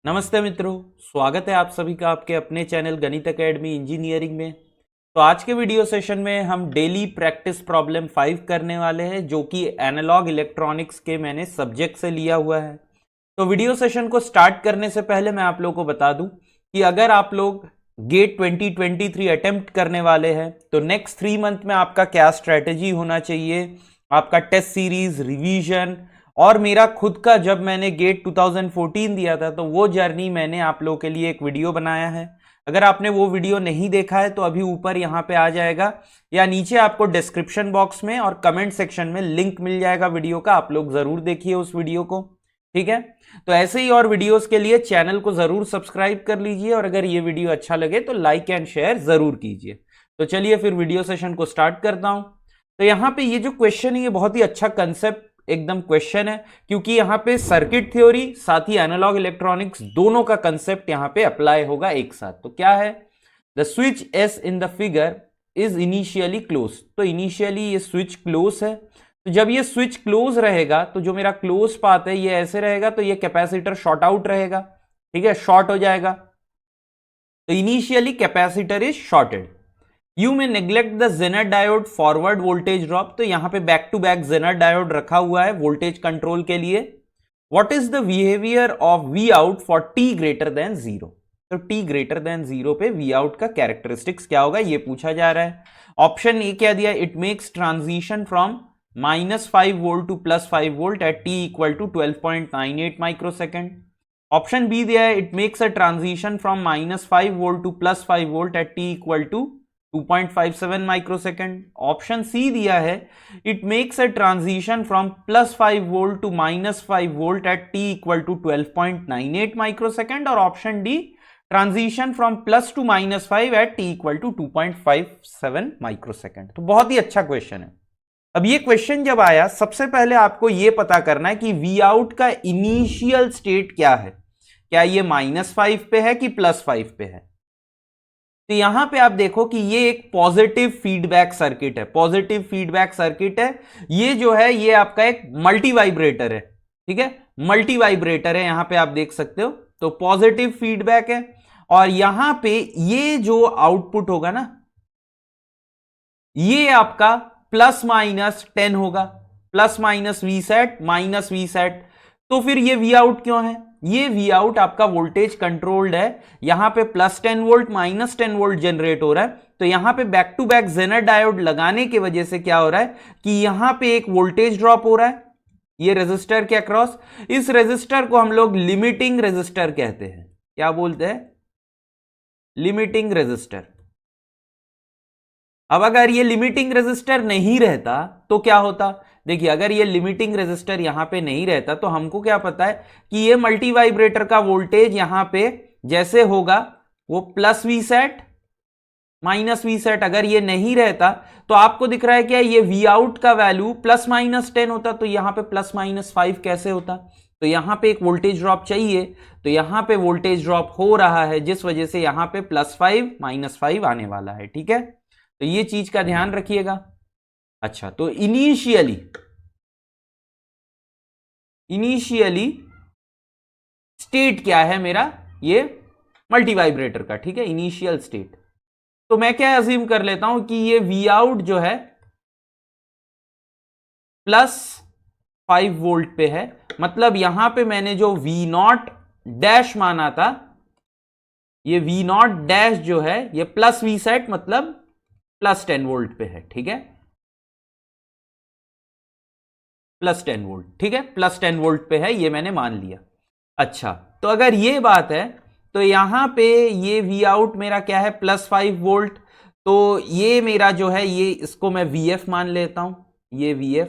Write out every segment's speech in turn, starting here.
नमस्ते मित्रों, स्वागत है आप सभी का आपके अपने चैनल गणित एकेडमी इंजीनियरिंग में। तो आज के वीडियो सेशन में हम डेली प्रैक्टिस प्रॉब्लम 5 करने वाले हैं, जो कि एनालॉग इलेक्ट्रॉनिक्स के मैंने सब्जेक्ट से लिया हुआ है। तो वीडियो सेशन को स्टार्ट करने से पहले मैं आप लोगों को बता दूं कि अगर आप लोग गेट 2023 अटेम्प्ट करने वाले हैं तो नेक्स्ट 3 मंथ में आपका क्या स्ट्रेटेजी होना चाहिए, आपका टेस्ट सीरीज, रिवीजन और मेरा खुद का जब मैंने गेट 2014 दिया था तो वो जर्नी मैंने आप लोगों के लिए एक वीडियो बनाया है। अगर आपने वो वीडियो नहीं देखा है तो अभी ऊपर यहाँ पे आ जाएगा या नीचे आपको डिस्क्रिप्शन बॉक्स में और कमेंट सेक्शन में लिंक मिल जाएगा वीडियो का। आप लोग जरूर देखिए उस वीडियो को, ठीक है। तो ऐसे ही और वीडियोस के लिए चैनल को जरूर सब्सक्राइब कर लीजिए और अगर ये वीडियो अच्छा लगे तो लाइक एंड शेयर जरूर कीजिए। तो चलिए फिर वीडियो सेशन को स्टार्ट करता हूं। तो यहाँ पे ये जो क्वेश्चन है ये बहुत ही अच्छा कंसेप्ट एकदम क्वेश्चन है, क्योंकि यहाँ पे सर्किट थ्योरी साथ ही एनालॉग इलेक्ट्रॉनिक्स दोनों का कंसेप्ट यहाँ पे अप्लाई होगा एक साथ। तो क्या है, the switch S in the figure is initially close. तो इनिशियली ये स्विच क्लोज है, तो जब ये स्विच क्लोज रहेगा तो जो मेरा क्लोज पाथ है ये ऐसे रहेगा, तो ये कैपेसिटर शॉर्ट आउट रहेगा, ठीक है, शॉर्ट हो जाएगा। तो initially capacitor is shorted. You may neglect the zener diode forward voltage drop. तो यहां पे back to back zener diode रखा हुआ है वोल्टेज कंट्रोल के लिए। What is the behaviour of V out for t greater than zero. तो t greater than zero पे वी आउट का कैरेक्टरिस्टिक्स क्या होगा ये पूछा जा रहा है। ऑप्शन ए क्या दिया, it makes transition from -5 volt to +5 volt at t equal to 12.98 microsecond. Option B दिया है, it makes a transition from -5 volt to +5 volt at t equal to 2.57 microsecond. Option C दिया है, it makes a transition from +5 volt to -5 volt at t equal to 12.98 microsecond. और option D, transition from plus to -5 एट t equal to 2.57 microsecond. तो बहुत ही अच्छा question है। अब ये क्वेश्चन जब आया, सबसे पहले आपको ये पता करना है कि वी आउट का इनिशियल स्टेट क्या है, क्या ये -5 पे है कि +5 पे है। तो यहां पे आप देखो कि ये एक पॉजिटिव फीडबैक सर्किट है, पॉजिटिव फीडबैक सर्किट है। ये जो है ये आपका एक मल्टी वाइब्रेटर है, ठीक है, मल्टी वाइब्रेटर है, यहां पे आप देख सकते हो। तो पॉजिटिव फीडबैक है और यहां पे ये जो आउटपुट होगा ना, ये आपका ±10 होगा, ±Vset -Vset। तो फिर ये वी आउट क्यों है, ये वी आउट आपका वोल्टेज कंट्रोल्ड है। यहां पे +10 वोल्ट -10 वोल्ट जनरेट हो रहा है। तो यहां पे back to back zener diode लगाने की वजह से क्या हो रहा है कि यहां पे एक वोल्टेज ड्रॉप हो रहा है ये रेजिस्टर के अक्रॉस। इस रेजिस्टर को हम लोग लिमिटिंग रेजिस्टर कहते हैं। क्या बोलते हैं, लिमिटिंग रेजिस्टर। अब अगर ये लिमिटिंग रेजिस्टर नहीं रहता तो क्या होता, देखिए अगर ये लिमिटिंग रेजिस्टर यहां पे नहीं रहता तो हमको क्या पता है कि ये मल्टी वाइब्रेटर का वोल्टेज यहां पे जैसे होगा वो +Vset -Vset। अगर ये नहीं रहता तो आपको दिख रहा है क्या, ये वी आउट का वैल्यू ±10 होता, तो यहां पे +-5 कैसे होता। तो यहां पे एक वोल्टेज ड्रॉप चाहिए, तो यहां पे वोल्टेज ड्रॉप हो रहा है जिस वजह से यहां पे +5 -5 आने वाला है, ठीक है। तो ये चीज का ध्यान रखिएगा। अच्छा, तो इनिशियली स्टेट क्या है मेरा, ये मल्टी वाइब्रेटर का, ठीक है, इनिशियल स्टेट। तो मैं क्या अज्यूम कर लेता हूं कि ये वी आउट जो है +5 वोल्ट पे है, मतलब यहां पे मैंने जो V0 डैश माना था, ये V0 डैश जो है ये +Vset मतलब +10 वोल्ट पे है, ठीक है, +10 वोल्ट, ठीक है, +10 वोल्ट पे है, ये मैंने मान लिया। अच्छा, तो अगर ये बात है तो यहां पे ये वी आउट मेरा क्या है, +5 वोल्ट। तो ये मेरा जो है ये इसको मैं VF मान लेता हूं, ये VF।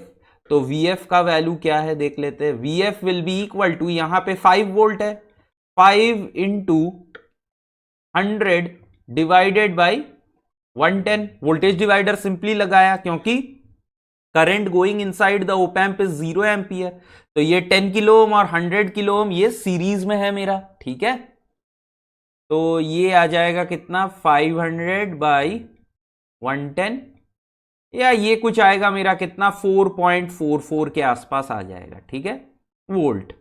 तो VF का वैल्यू क्या है देख लेते हैं। VF will be equal to, यहां पे 5 वोल्ट है, 5 into 100 divided by 110। Voltage divider simply लगाया क्योंकि current going inside the op amp is 0 ampere. तो ये 10 किलो ओम और 100 किलो ओम ये सीरीज में है मेरा, ठीक है। तो ये आ जाएगा कितना, 500 बाई 110, या ये कुछ आएगा मेरा कितना, 4.44 के आसपास आ जाएगा, ठीक है, वोल्ट।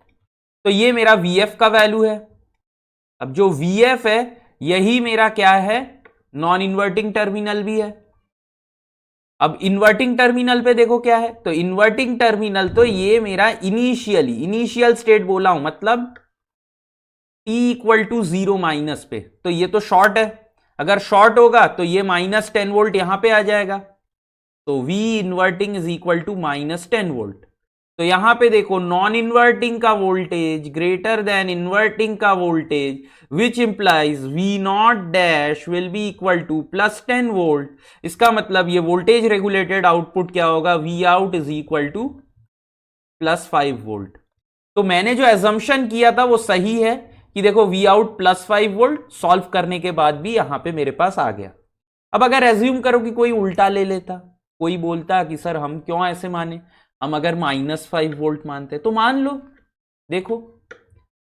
तो ये मेरा VF का वैल्यू है। अब जो VF है यही मेरा क्या है, नॉन इन्वर्टिंग टर्मिनल भी है। अब इन्वर्टिंग टर्मिनल पे देखो क्या है, तो इन्वर्टिंग टर्मिनल तो ये मेरा इनिशियल स्टेट बोला हूं, मतलब T इक्वल टू 0 माइनस पे, तो ये तो शॉर्ट है। अगर शॉर्ट होगा तो ये -10 वोल्ट यहां पे आ जाएगा, तो V inverting is equal to -10 volt. तो यहां पे देखो नॉन इन्वर्टिंग का वोल्टेज ग्रेटर देन इन्वर्टिंग का voltage, which implies V not dash will be equal to +10 volt. इसका मतलब ये वोल्टेज रेगुलेटेड आउटपुट क्या होगा, V out is equal to +5 volt. तो मैंने जो एजम्पशन किया था वो सही है कि देखो V आउट +5 वोल्ट, सॉल्व करने के बाद भी यहां पे मेरे पास आ गया। अब अगर एज्यूम करो कि कोई उल्टा ले लेता, कोई बोलता कि सर हम क्यों ऐसे माने, हम अगर -5 वोल्ट मानते तो मान लो, देखो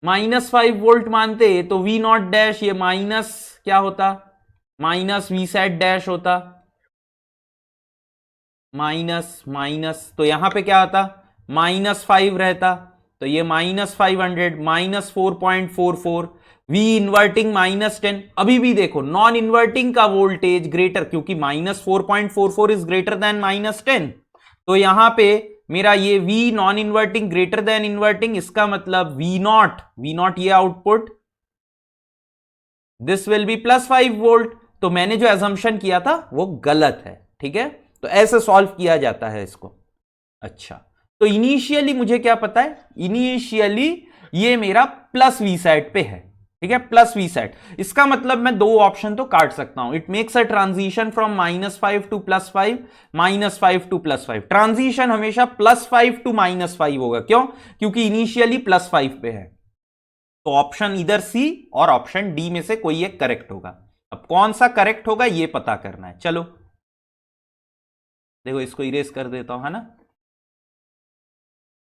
-5 वोल्ट मानते तो V नॉट डैश ये माइनस क्या होता, माइनस V सेट डैश होता, माइनस माइनस, तो यहां पे क्या होता, -5 रहता, तो ये -500 -4.44, V इन्वर्टिंग -10। अभी भी देखो नॉन इन्वर्टिंग का वोल्टेज ग्रेटर, क्योंकि -4.44 इज ग्रेटर देन -10, तो यहां पे मेरा ये V non inverting greater than inverting, इसका मतलब V नॉट ये output, this will B +5 volt. तो मैंने जो एजम्पशन किया था वो गलत है, ठीक है। तो ऐसे सॉल्व किया जाता है इसको। अच्छा, तो इनिशियली मुझे क्या पता है, इनिशियली ये मेरा +V सेट पे है, ठीक है, +V सेट। इसका मतलब मैं दो ऑप्शन तो काट सकता हूं, it makes a transition from -5 to +5, -5 to +5। Transition हमेशा +5 टू -5 होगा, क्यों, क्योंकि इनिशियली +5 पे है। तो ऑप्शन इधर सी और ऑप्शन डी में से कोई एक करेक्ट होगा। अब कौन सा करेक्ट होगा ये पता करना है। चलो देखो, इसको इरेज कर देता हूं, है ना।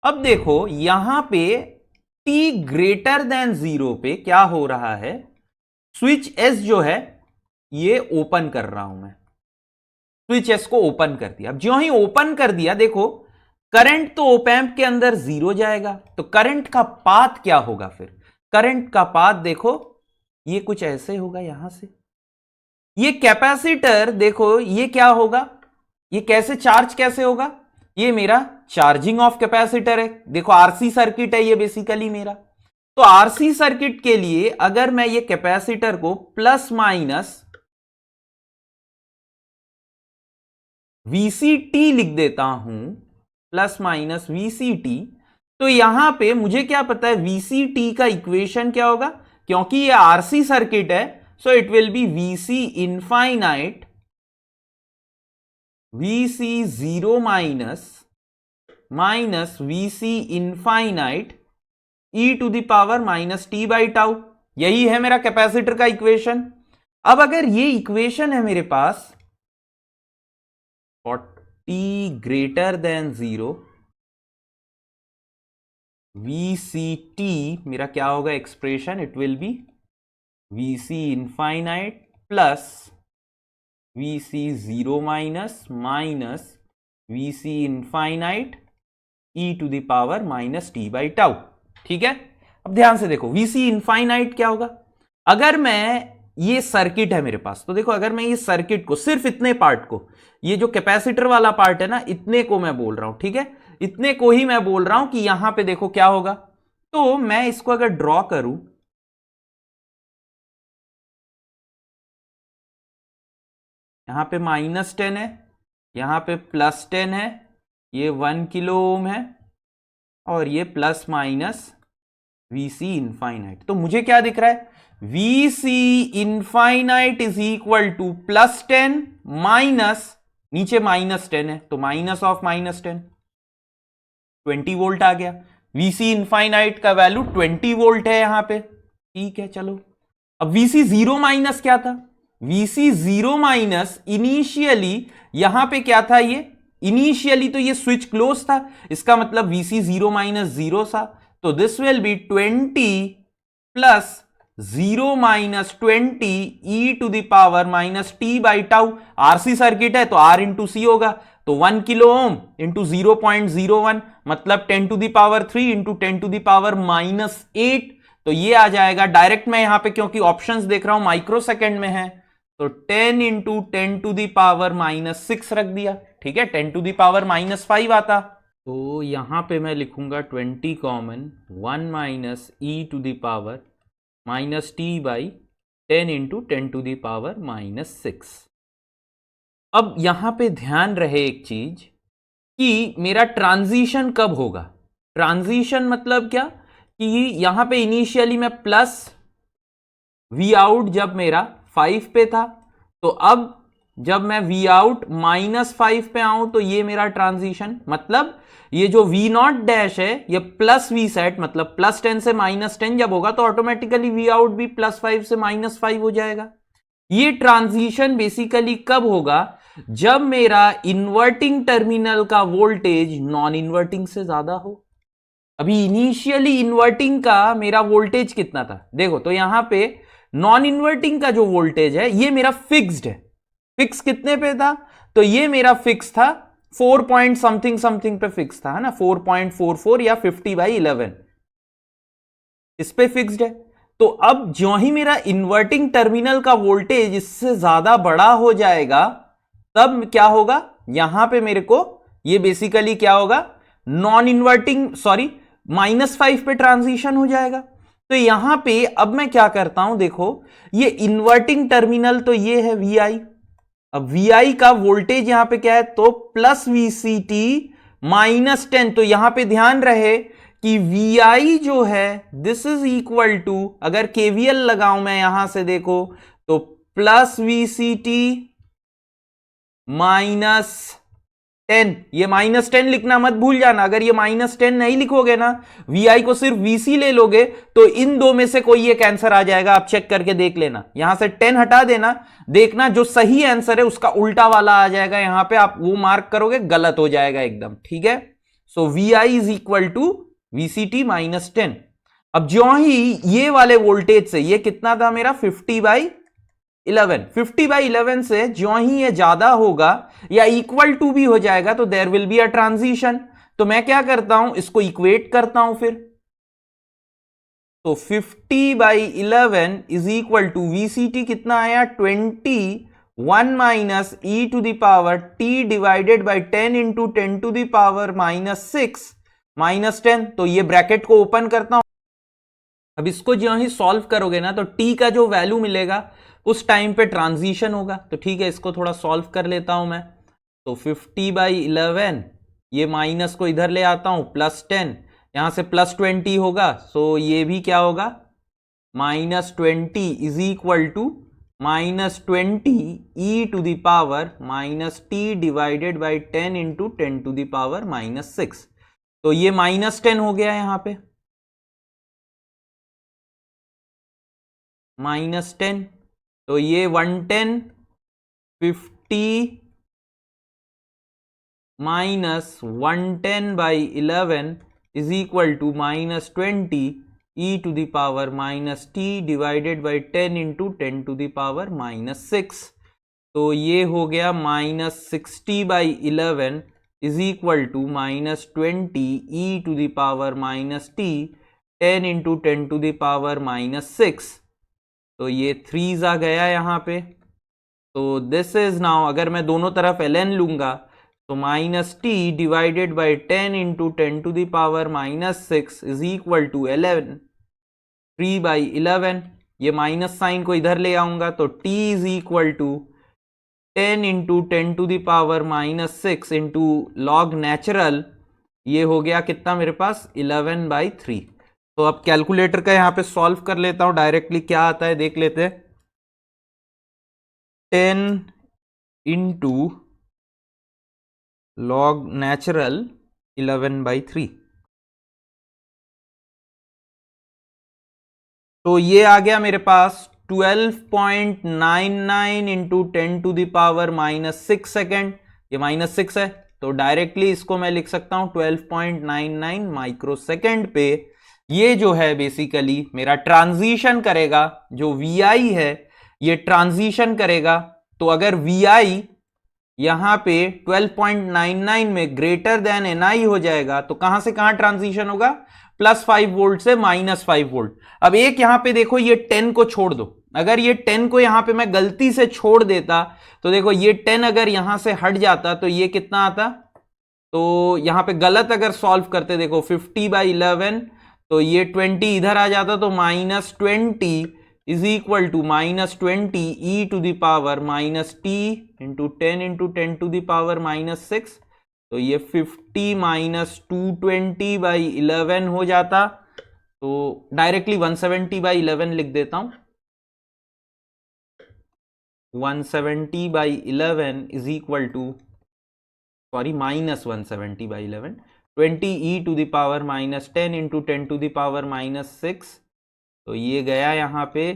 अब देखो यहां पे t ग्रेटर देन 0 पे क्या हो रहा है, स्विच S जो है ये ओपन कर रहा हूं मैं, स्विच S को ओपन कर दिया। अब जो ही ओपन कर दिया, देखो करंट तो ओप एम्प के अंदर 0 जाएगा, तो करंट का पाथ क्या होगा फिर, करंट का पाथ देखो ये कुछ ऐसे होगा, यहां से ये कैपेसिटर देखो ये क्या होगा, ये कैसे चार्ज कैसे होगा, ये मेरा चार्जिंग ऑफ कैपेसिटर है। देखो आरसी सर्किट है ये बेसिकली मेरा, तो आरसी सर्किट के लिए अगर मैं ये कैपेसिटर को प्लस माइनस VCT लिख देता हूं, प्लस माइनस VCT, तो यहां पे मुझे क्या पता है VCT का इक्वेशन क्या होगा, क्योंकि ये आरसी सर्किट है, so it will be VC infinite VC0 minus VC infinite e⁻⁻t/τ। यही है मेरा कैपेसिटर का इक्वेशन। अब अगर ये इक्वेशन है मेरे पास for t greater than 0, VCT मेरा क्या होगा expression, it will be VC infinite plus VC0 minus VC infinite e⁻⁻t/τ। ठीक है। अब ध्यान से देखो VC इनफाइनाइट क्या होगा, अगर मैं ये सर्किट है मेरे पास, तो देखो अगर मैं ये सर्किट को सिर्फ इतने पार्ट को, ये जो कैपेसिटर वाला पार्ट है ना, इतने को मैं बोल रहा हूं, ठीक है, इतने को ही मैं बोल रहा हूं कि यहां पे देखो क्या होगा। तो मैं इसको अगर ड्रॉ करूं, यहां पे -10 है, यहां पे +10 है, ये 1 किलो ओम है, और ये प्लस माइनस VC इनफाइनाइट। तो मुझे क्या दिख रहा है, VC infinite is equal to +10 minus, नीचे -10 है तो माइनस ऑफ -10, 20 वोल्ट आ गया। VC इनफाइनाइट का वैल्यू 20 वोल्ट है यहां पे, ठीक है। चलो अब VC0 माइनस क्या था, VC0 माइनस इनिशियली यहां पे क्या था, ये इनिशियली तो ये स्विच क्लोज था, इसका मतलब VC0 माइनस 0 था, तो this will B 20 plus 0 minus 20 e⁻⁻t/τ। RC circuit है तो R इंटू C होगा, तो 1 किलो ओम इंटू 0.01 मतलब 10⁻³ इंटू 10⁻⁻8, तो ये आ जाएगा डायरेक्ट। मैं यहां पे क्योंकि ऑप्शंस देख रहा हूं माइक्रो सेकेंड में है, तो 10 इंटू 10⁻⁻6 रख दिया। ठीक है, 10⁻⁻5 आता, तो यहां पे मैं लिखूंगा 20 कॉमन 1 -e⁻t/10 इंटू 10⁻⁻6। अब यहां पे ध्यान रहे एक चीज कि मेरा ट्रांजिशन कब होगा। ट्रांजिशन मतलब क्या कि यहां पे इनिशियली मैं प्लस वी आउट जब मेरा 5 पे था, तो अब जब मैं वी आउट -5 पे आऊं तो ये मेरा ट्रांजिशन, मतलब ये जो वी नॉट डैश है ये प्लस वी सेट, मतलब +10 से -10 जब होगा तो ऑटोमेटिकली वी आउट भी +5 से -5 हो जाएगा। ये ट्रांजिशन बेसिकली कब होगा, जब मेरा इन्वर्टिंग टर्मिनल का वोल्टेज नॉन इन्वर्टिंग से ज्यादा हो। अभी इनिशियली इन्वर्टिंग का मेरा वोल्टेज कितना था देखो, तो यहां पे नॉन इन्वर्टिंग का जो वोल्टेज है ये मेरा फिक्स्ड है। फिक्स कितने पे था, तो ये मेरा फिक्स था 4 पॉइंट समथिंग समथिंग पे फिक्स था, है ना, 4.44 या 50/11 इस पे फिक्स्ड है। तो अब जो ही मेरा इन्वर्टिंग टर्मिनल का वोल्टेज इससे ज्यादा बड़ा हो जाएगा तब क्या होगा, यहां पे मेरे को ये बेसिकली क्या होगा, नॉन इन्वर्टिंग सॉरी -5 पे ट्रांजिशन हो जाएगा। तो यहां पे अब मैं क्या करता हूं देखो, ये इन्वर्टिंग टर्मिनल तो ये है VI, अब VI का वोल्टेज यहां पे क्या है, तो प्लस VCT -10। तो यहां पे ध्यान रहे कि VI जो है दिस इज इक्वल टू, अगर KVL लगाऊं मैं यहां से देखो तो प्लस VCT -10, ये -10 लिखना मत भूल जाना। अगर ये -10 नहीं लिखोगे ना, VI को सिर्फ VC ले लोगे तो इन दो में से कोई एक आंसर आ जाएगा, आप चेक करके देख लेना। यहां से 10 हटा देना, देखना जो सही आंसर है उसका उल्टा वाला आ जाएगा, यहां पे आप वो मार्क करोगे गलत हो जाएगा एकदम। ठीक है, so VI is equal to VCT -10। अब जो ही ये वाले वोल्टेज से ये कितना था मेरा 50/11 से जो ही ये ज्यादा होगा या इक्वल टू भी हो जाएगा तो there will be a transition. तो मैं क्या करता हूं, इसको इक्वेट करता हूं फिर, तो 50/11 इज इक्वल टू VCT कितना आया 21 -e⁻t डिवाइडेड बाई 10 इंटू 10⁻⁻6 -10। तो ये ब्रैकेट को ओपन करता हूं। अब इसको जो ही सॉल्व करोगे ना तो t का जो वैल्यू मिलेगा उस टाइम पे ट्रांजिशन होगा। तो ठीक है, इसको थोड़ा सॉल्व कर लेता हूं मैं। तो 50/11, ये माइनस को इधर ले आता हूं, +10, यहां से +20 होगा, सो ये भी क्या होगा -20 is equal to -20e⁻−t divided by 10 into 10⁻⁻6। तो ये -10 हो गया यहां पे, -10, तो ये 110 50 -110/11 is equal to -20e⁻−t divided by 10 into 10⁻⁻6। तो ये हो गया -60/11 is equal to -20e⁻−t 10 into 10⁻6। तो ये 3s आ गया यहां पे। तो दिस इज नाउ, अगर मैं दोनों तरफ ln लूंगा तो -t divided by 10 into 10⁻6 is equal to 11 3/11। ये माइनस साइन को इधर ले आऊंगा तो t is equal to 10 into 10⁻6 into log natural, ये हो गया कितना मेरे पास 11/3। तो अब कैलकुलेटर का यहां पे सॉल्व कर लेता हूं डायरेक्टली, क्या आता है देख लेते हैं। 10 इंटू लॉग नेचुरल 11/3, तो ये आ गया मेरे पास 12.99 इंटू 10⁻⁻6 सेकेंड। ये -6 है तो डायरेक्टली इसको मैं लिख सकता हूं 12.99 माइक्रो सेकेंड पे ये जो है बेसिकली मेरा ट्रांजिशन करेगा, जो VI है ये ट्रांजिशन करेगा। तो अगर VI यहां पे 12.99 में ग्रेटर देन NI हो जाएगा तो कहां से कहां ट्रांजिशन होगा, +5 वोल्ट से -5 वोल्ट। अब एक यहां पे देखो ये 10 को छोड़ दो, अगर ये 10 को यहां पे मैं गलती से छोड़ देता तो देखो ये 10 अगर यहां से हट जाता तो ये कितना आता, तो यहां पे गलत अगर सॉल्व करते देखो 50/11 तो ये 20 इधर आ जाता, तो -20 is equal to -20 e to the power -t into 10 into 10 to the power -6, तो ये 50 - 220/11 हो जाता। तो डायरेक्टली 170/11 लिख देता हूं, 170/11 is equal to -170/11 20 e to the power -10 into 10 to the power -6, तो ये गया यहां पे,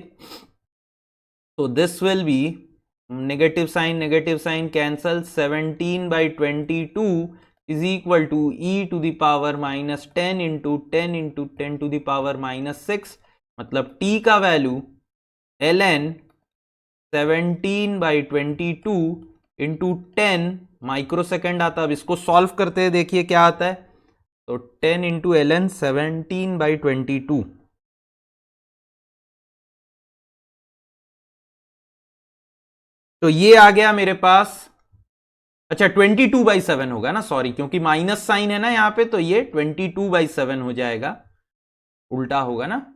तो this will be negative sign cancel, 17/22 is equal to e to the power -10 into 10 into 10 to the power -6, मतलब t का वैल्यू ln 17/22 इंटू 10 माइक्रोसेकंड आता। अब इसको सॉल्व करते हैं, देखिए क्या आता है, तो 10 इंटू ln 17/22, तो ये आ गया मेरे पास, अच्छा 22/7 होगा ना, सॉरी क्योंकि माइनस साइन है ना यहां पे, तो ये 22/7 हो जाएगा, उल्टा होगा ना।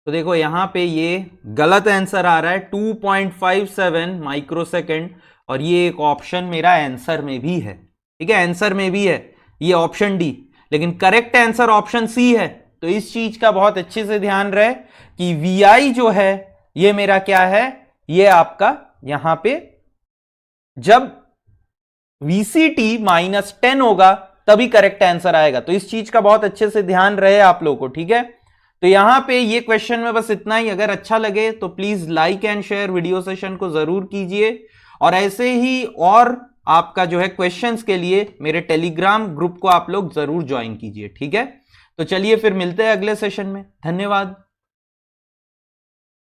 तो देखो यहां पे ये गलत आंसर आ रहा है 2.57 माइक्रोसेकंड, और ये एक ऑप्शन मेरा आंसर में भी है, ठीक है, आंसर में भी है ये ऑप्शन डी, लेकिन करेक्ट आंसर ऑप्शन सी है। तो इस चीज का बहुत अच्छे से ध्यान रहे कि VI जो है ये मेरा क्या है, ये आपका यहां पे जब VCT -10 होगा तभी करेक्ट आंसर आएगा, तो इस चीज का बहुत अच्छे से ध्यान रहे आप लोगों को, ठीक है। तो यहां पे ये क्वेश्चन में बस इतना ही, अगर अच्छा लगे तो please like and share video session को जरूर कीजिए, और ऐसे ही और आपका जो है क्वेश्चंस के लिए मेरे टेलीग्राम ग्रुप को आप लोग जरूर ज्वाइन कीजिए, ठीक है। तो चलिए फिर मिलते हैं अगले सेशन में, धन्यवाद।